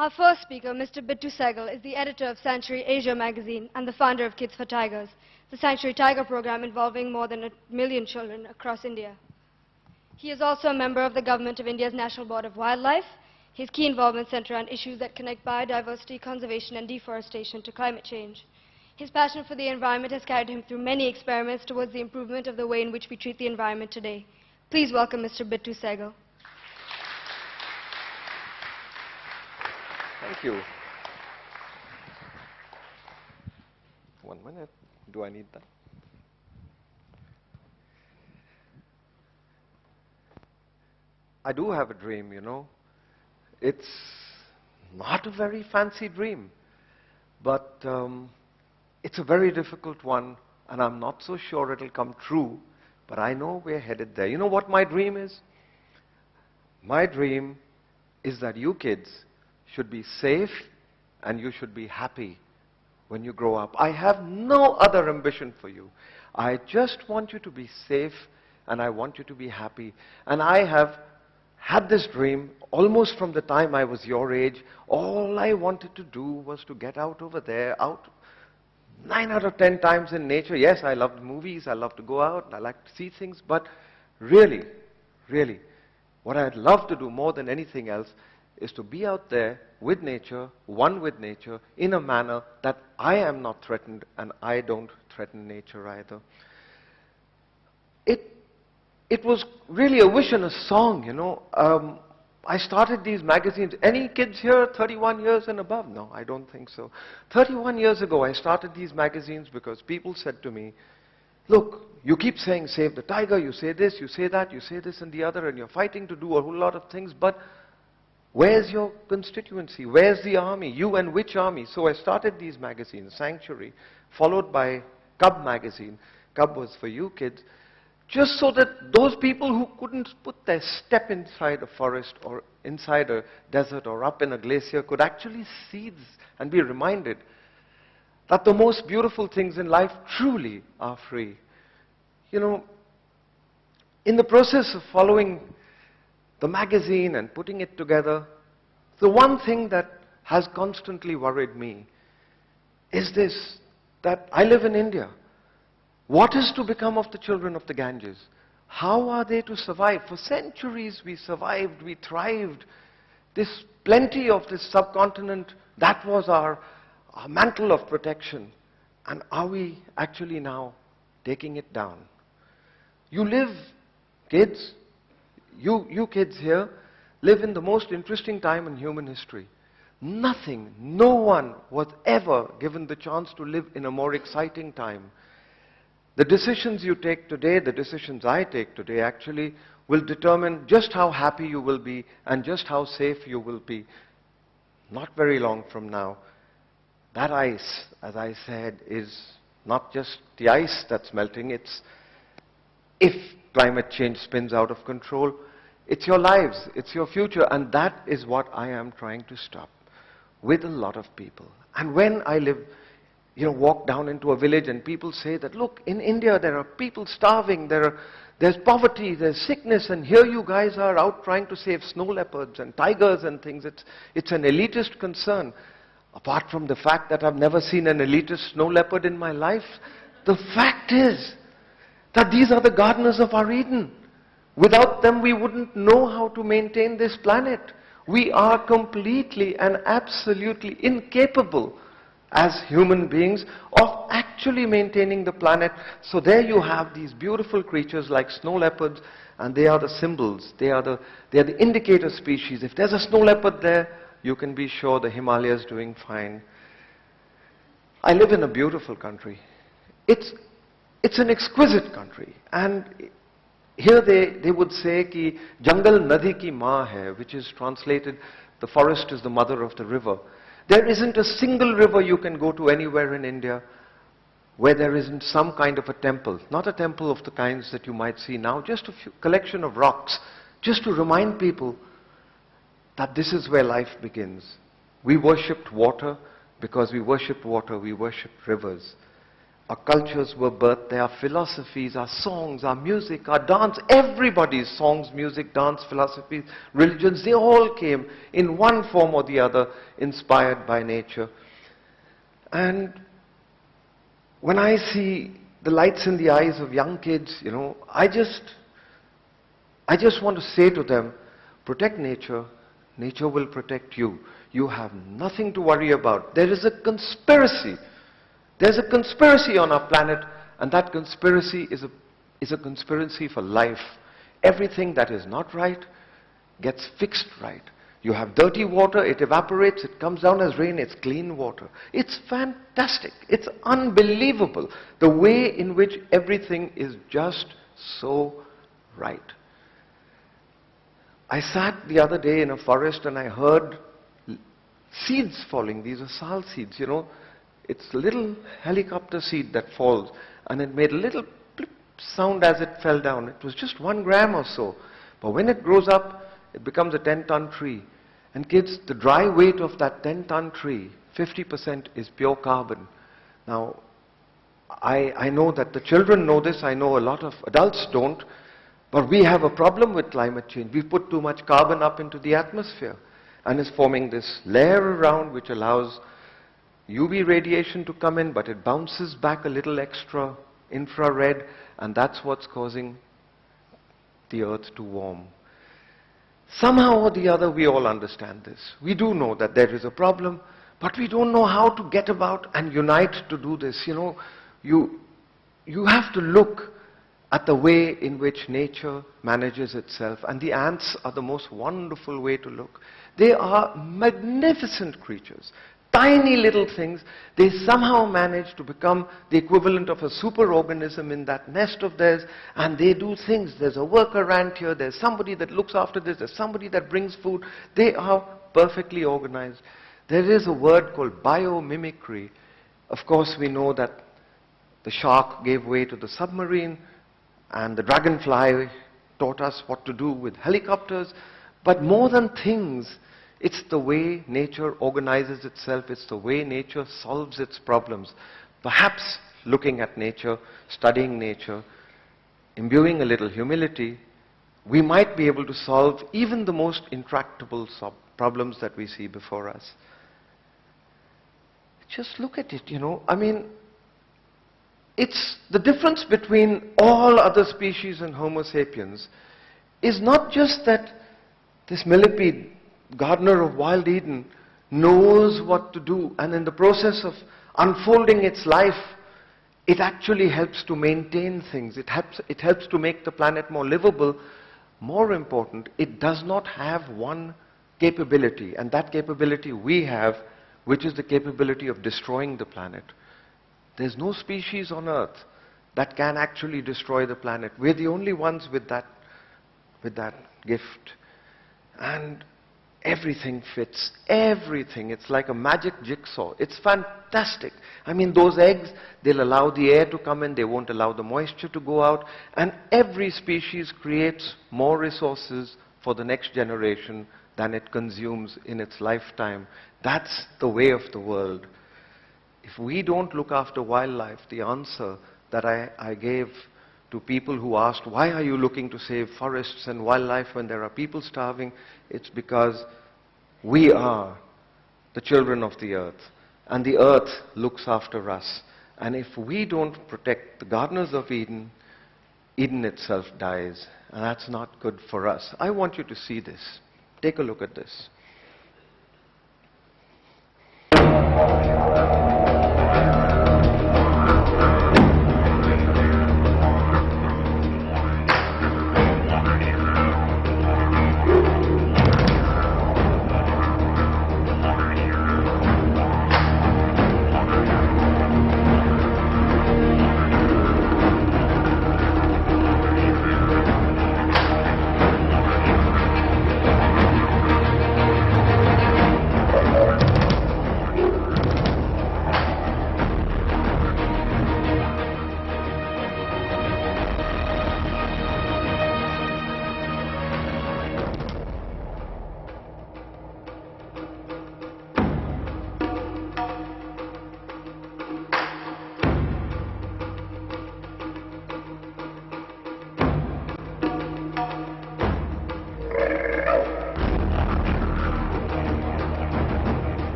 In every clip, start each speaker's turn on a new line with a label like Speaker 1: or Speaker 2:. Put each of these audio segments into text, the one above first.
Speaker 1: Our first speaker, Mr. Bittu Sehgal, is the editor of Sanctuary Asia magazine and the founder of Kids for Tigers, the Sanctuary Tiger program involving more than 1 million children across India. He is also a member of the Government of India's National Board of Wildlife. His key involvement centers around issues that connect biodiversity, conservation, and deforestation to climate change. His passion for the environment has carried him through many experiments towards the improvement of the way in which we treat the environment today. Please welcome Mr. Bittu Sehgal.
Speaker 2: Thank you. 1 minute. Do I need that? I do have a dream, you know. It's not a very fancy dream, but it's a very difficult one, and I'm not so sure it'll come true, but I know we're headed there. You know what my dream is? My dream is that you kids should be safe and you should be happy when you grow up. I have no other ambition for you. I just want you to be safe and I want you to be happy. And I have had this dream almost from the time I was your age. All I wanted to do was to get out over there, out 9 out of 10 times in nature. Yes, I loved movies, I love to go out, I like to see things, but really, really, what I'd love to do more than anything else is to be out there with nature, one with nature, in a manner that I am not threatened and I don't threaten nature either. It was really a wish and a song, you know. I started these magazines. Any kids here 31 years and above? No, I don't think so. 31 years ago, I started these magazines because people said to me, look, you keep saying save the tiger, you say this, you say that, you say this and the other, and you're fighting to do a whole lot of things, but where's your constituency? Where's the army? You and which army? So I started these magazines, Sanctuary, followed by Cub magazine. Cub was for you kids, just so that those people who couldn't put their step inside a forest or inside a desert or up in a glacier could actually see this and be reminded that the most beautiful things in life truly are free. You know, in the process of following the magazine and putting it together, the one thing that has constantly worried me is this, that I live in India. What is to become of the children of the Ganges? How are they to survive? For centuries we survived, we thrived. This plenty of this subcontinent, that was our mantle of protection. And are we actually now taking it down? You live, kids, you kids here, live in the most interesting time in human history. Nothing, no one was ever given the chance to live in a more exciting time. The decisions you take today, the decisions I take today actually will determine just how happy you will be and just how safe you will be. Not very long from now. That ice, as I said, is not just the ice that's melting, it's, if climate change spins out of control, it's your lives, it's your future, and that is what I am trying to stop with a lot of people. And when I walk down into a village and people say that, look, in India there are people starving, there's poverty, there's sickness, and here you guys are out trying to save snow leopards and tigers and things. It's an elitist concern. Apart from the fact that I've never seen an elitist snow leopard in my life, the fact is that these are the gardeners of our Eden. Without them we wouldn't know how to maintain this planet. We are completely and absolutely incapable as human beings of actually maintaining the planet. So there you have these beautiful creatures like snow leopards, and they are the symbols, they are the indicator species. If there's a snow leopard there, you can be sure the Himalayas doing fine. I live in a beautiful country. It's an exquisite country, and here they would say ki jangal nadi ki maa hai, which is translated, the forest is the mother of the river. There isn't a single river you can go to anywhere in India where there isn't some kind of a temple. Not a temple of the kinds that you might see now, just a collection of rocks, just to remind people that this is where life begins. We worshipped water because we worshipped water, we worshipped rivers. our cultures were birthed there, our philosophies, our songs, our music, our dance, everybody's songs, music, dance, philosophies, religions, they all came in one form or the other, inspired by nature. And when I see the lights in the eyes of young kids, I just want to say to them, protect nature, nature will protect you. You have nothing to worry about. There is a conspiracy. There's a conspiracy on our planet, and that conspiracy is a conspiracy for life. Everything that is not right gets fixed right. You have dirty water, it evaporates, it comes down as rain, it's clean water. It's fantastic. It's unbelievable the way in which everything is just so right. I sat the other day in a forest and I heard seeds falling. These are sal seeds, It's a little helicopter seed that falls, and it made a little plip sound as it fell down. It was just 1 gram or so. But when it grows up, it becomes a 10-ton tree. And kids, the dry weight of that 10-ton tree, 50% is pure carbon. Now, I know that the children know this. I know a lot of adults don't. But we have a problem with climate change. We put too much carbon up into the atmosphere, and it's forming this layer around which allows UV radiation to come in, but it bounces back a little extra infrared, and that's what's causing the earth to warm. Somehow or the other, we all understand this. We do know that there is a problem, but we don't know how to get about and unite to do this. You have to look at the way in which nature manages itself, and the ants are the most wonderful way to look. They are magnificent creatures. Tiny little things, they somehow manage to become the equivalent of a superorganism in that nest of theirs, and they do things. There's a worker ant here, there's somebody that looks after this, there's somebody that brings food. They are perfectly organized. There is a word called biomimicry. Of course, we know that the shark gave way to the submarine, and the dragonfly taught us what to do with helicopters. But more than things, it's the way nature organizes itself. It's the way nature solves its problems. Perhaps looking at nature, studying nature, imbuing a little humility, we might be able to solve even the most intractable problems that we see before us. Just look at it, it's the difference between all other species and Homo sapiens is not just that this millipede, gardener of wild Eden, knows what to do, and in the process of unfolding its life, it actually helps to maintain things. It helps to make the planet more livable. More important, it does not have one capability, and that capability we have, which is the capability of destroying the planet. There's no species on Earth that can actually destroy the planet. We're the only ones with that gift. And everything fits. Everything. It's like a magic jigsaw. It's fantastic. Those eggs, they'll allow the air to come in. They won't allow the moisture to go out. And every species creates more resources for the next generation than it consumes in its lifetime. That's the way of the world. If we don't look after wildlife, the answer that I gave to people who asked, why are you looking to save forests and wildlife when there are people starving? It's because we are the children of the earth, and the earth looks after us. And if we don't protect the gardeners of Eden, Eden itself dies, and that's not good for us. I want you to see this. Take a look at this.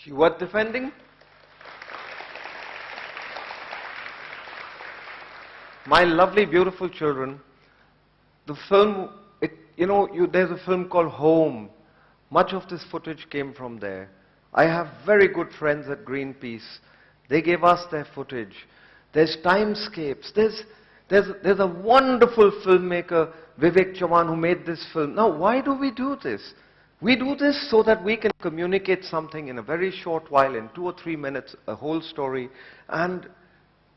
Speaker 2: She worth defending? My lovely, beautiful children, the film, there's a film called Home. Much of this footage came from there. I have very good friends at Greenpeace. They gave us their footage. There's timescapes. There's a wonderful filmmaker, Vivek Chavan, who made this film. Now, why do we do this? We do this so that we can communicate something in a very short while, in 2 or 3 minutes, a whole story. And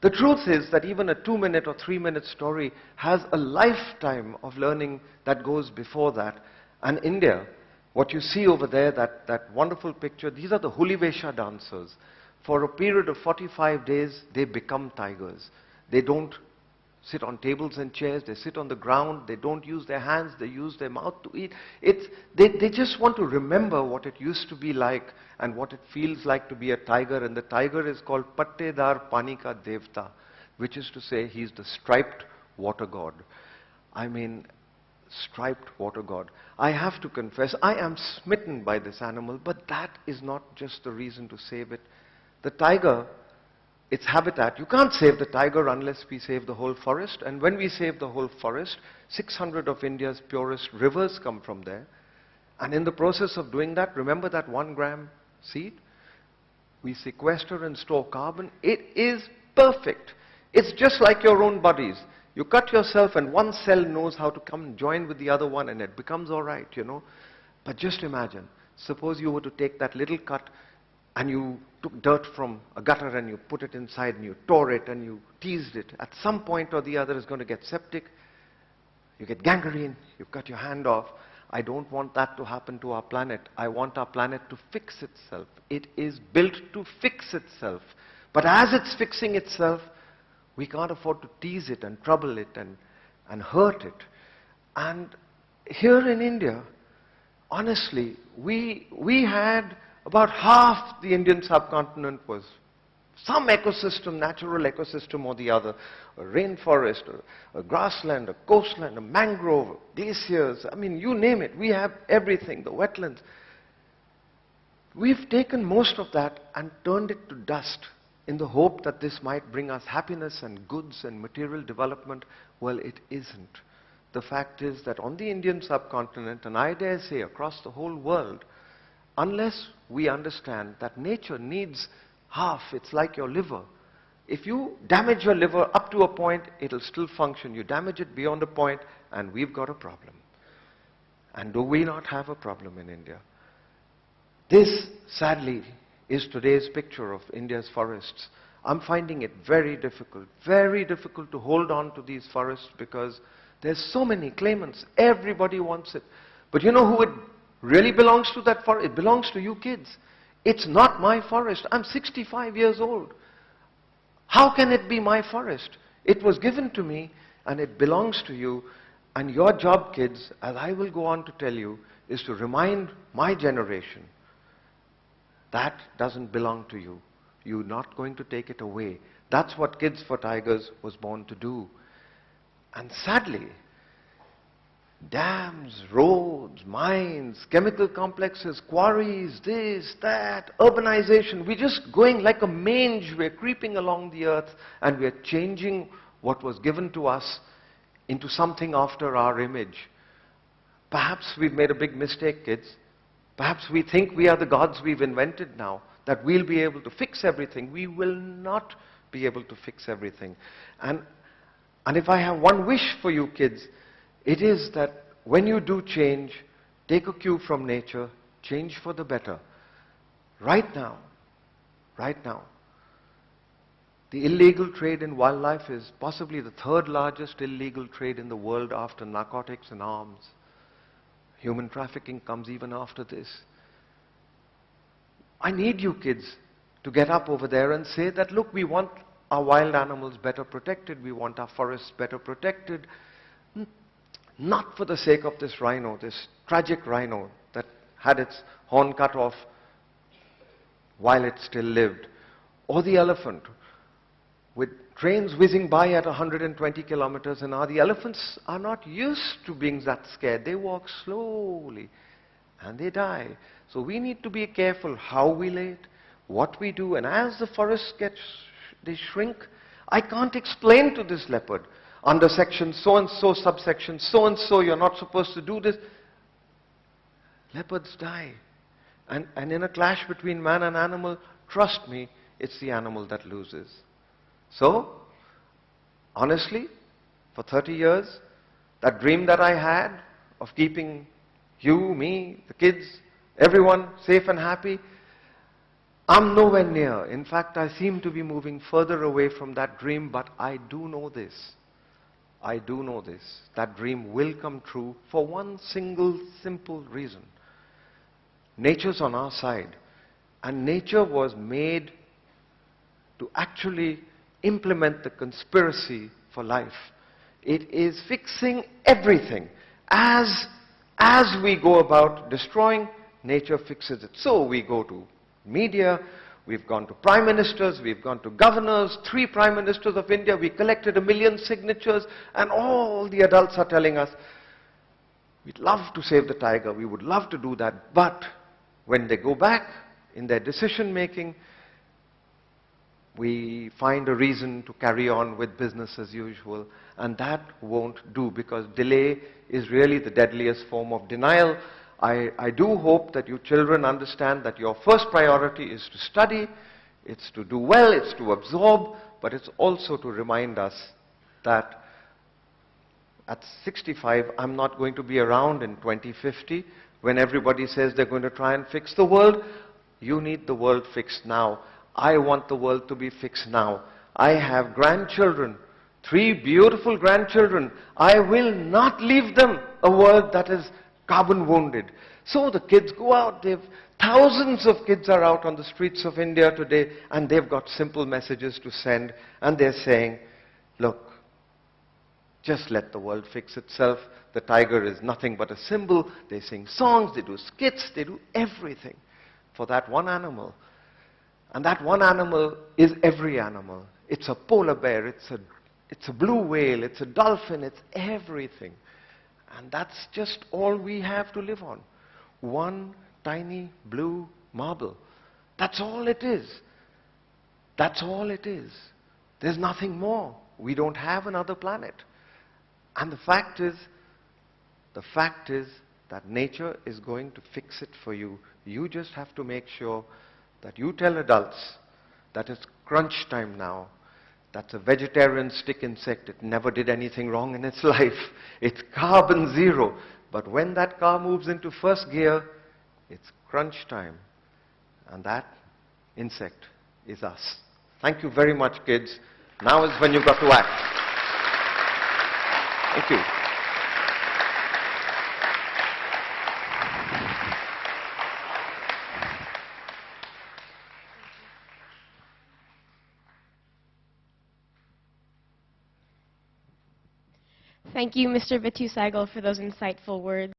Speaker 2: the truth is that even a 2-minute or 3-minute story has a lifetime of learning that goes before that. And India, what you see over there, that wonderful picture, these are the Hulivesha dancers. For a period of 45 days, they become tigers. They don't sit on tables and chairs, they sit on the ground, they don't use their hands, they use their mouth to eat. They just want to remember what it used to be like and what it feels like to be a tiger. And the tiger is called Pattedar Pani Ka Devta, which is to say he's the striped water god. I mean, striped water god. I have to confess, I am smitten by this animal, but that is not just the reason to save it. The tiger, its habitat, you can't save the tiger unless we save the whole forest. And when we save the whole forest, 600 of India's purest rivers come from there. And in the process of doing that, remember that 1 gram seed? We sequester and store carbon. It is perfect. It's just like your own bodies. You cut yourself and one cell knows how to come and join with the other one and it becomes all right, But just imagine, suppose you were to take that little cut and you took dirt from a gutter and you put it inside and you tore it and you teased it. At some point or the other it's going to get septic, you get gangrene, you cut your hand off. I don't want that to happen to our planet. I want our planet to fix itself. It is built to fix itself. But as it's fixing itself, we can't afford to tease it and trouble it and hurt it. And here in India, honestly, we had about half the Indian subcontinent was some ecosystem, natural ecosystem or the other, a rainforest, a grassland, a coastline, a mangrove, glaciers, I mean, you name it, we have everything, the wetlands. We've taken most of that and turned it to dust in the hope that this might bring us happiness and goods and material development. Well, it isn't. The fact is that on the Indian subcontinent, and I dare say across the whole world, unless we understand that nature needs half, it's like your liver. If you damage your liver up to a point, it'll still function. You damage it beyond a point, and we've got a problem. And do we not have a problem in India? This, sadly, is today's picture of India's forests. I'm finding it very difficult to hold on to these forests because there's so many claimants. Everybody wants it. But you know who it really belongs to, that forest? It belongs to you kids. It's not my forest. I'm 65 years old. How can it be my forest? It was given to me and it belongs to you. And your job, kids, as I will go on to tell you, is to remind my generation that doesn't belong to you. You're not going to take it away. That's what Kids for Tigers was born to do. And sadly, dams, roads, mines, chemical complexes, quarries, this, that, urbanization. We're just going like a mange. We're creeping along the earth and we're changing what was given to us into something after our image. Perhaps we've made a big mistake, kids. Perhaps we think we are the gods we've invented now, that we'll be able to fix everything. We will not be able to fix everything. And if I have one wish for you kids, it is that when you do change, take a cue from nature, change for the better. Right now, the illegal trade in wildlife is possibly the 3rd largest illegal trade in the world after narcotics and arms. Human trafficking comes even after this. I need you kids to get up over there and say that, look, we want our wild animals better protected, we want our forests better protected, not for the sake of this rhino, this tragic rhino that had its horn cut off while it still lived, or the elephant with trains whizzing by at 120 kilometers an hour. The elephants are not used to being that scared. They walk slowly and they die. So we need to be careful how we lay it. what we do, and as the forests they shrink, I can't explain to this leopard, under section so-and-so, subsection so-and-so, you're not supposed to do this. Leopards die. And in a clash between man and animal, trust me, it's the animal that loses. So, honestly, for 30 years, that dream that I had of keeping you, me, the kids, everyone safe and happy, I'm nowhere near. In fact, I seem to be moving further away from that dream, but I do know this. I do know this. That dream will come true for one single simple reason. Nature's on our side, and nature was made to actually implement the conspiracy for life. It is fixing everything. As we go about destroying, nature fixes it. So we go to media, we've gone to prime ministers, we've gone to governors, 3 prime ministers of India, we collected 1 million signatures, and all the adults are telling us, we'd love to save the tiger, we would love to do that, but when they go back in their decision making, we find a reason to carry on with business as usual, and that won't do, because delay is really the deadliest form of denial. I do hope that you children understand that your first priority is to study, it's to do well, it's to absorb, but it's also to remind us that at 65, I'm not going to be around in 2050 when everybody says they're going to try and fix the world. You need the world fixed now. I want the world to be fixed now. I have grandchildren, 3 beautiful grandchildren. I will not leave them a world that is carbon wounded. So the kids go out. Thousands of kids are out on the streets of India today, and they've got simple messages to send, and they're saying, look, just let the world fix itself. The tiger is nothing but a symbol. They sing songs, they do skits, they do everything for that one animal. And that one animal is every animal. It's a polar bear, it's a blue whale, it's a dolphin, it's everything. And that's just all we have to live on. One tiny blue marble. That's all it is. That's all it is. There's nothing more. We don't have another planet. And the fact is that nature is going to fix it for you. You just have to make sure that you tell adults that it's crunch time now. That's a vegetarian stick insect. It never did anything wrong in its life. It's carbon zero. But when that car moves into first gear, it's crunch time. And that insect is us. Thank you very much, kids. Now is when you've got to act. Thank you.
Speaker 3: Thank you, Mr. Vittu Saigal, for those insightful words.